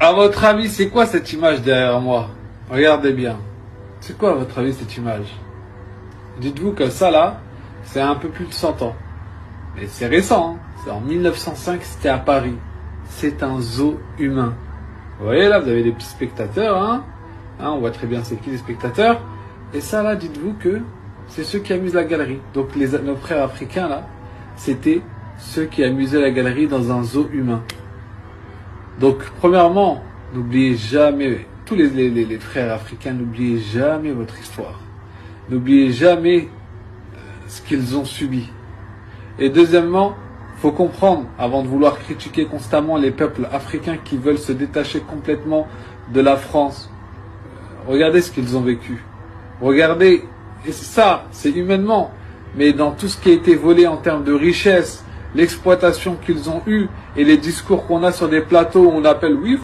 À votre avis, c'est quoi cette image derrière moi? Regardez bien. C'est quoi à votre avis cette image? Dites-vous que ça là, c'est un peu plus de 100 ans. Mais c'est récent, hein. C'est en 1905, c'était à Paris. C'est un zoo humain. Vous voyez là, vous avez des petits spectateurs, hein, on voit très bien c'est qui les spectateurs. Et ça là, dites-vous que c'est ceux qui amusent la galerie. Donc nos frères africains là, c'était ceux qui amusaient la galerie dans un zoo humain. Donc premièrement, n'oubliez jamais, tous les frères africains, n'oubliez jamais votre histoire. N'oubliez jamais ce qu'ils ont subi. Et deuxièmement, faut comprendre, avant de vouloir critiquer constamment les peuples africains qui veulent se détacher complètement de la France, regardez ce qu'ils ont vécu. Regardez, et ça, c'est humainement, mais dans tout ce qui a été volé en termes de richesse, l'exploitation qu'ils ont eue et les discours qu'on a sur des plateaux où on appelle, oui,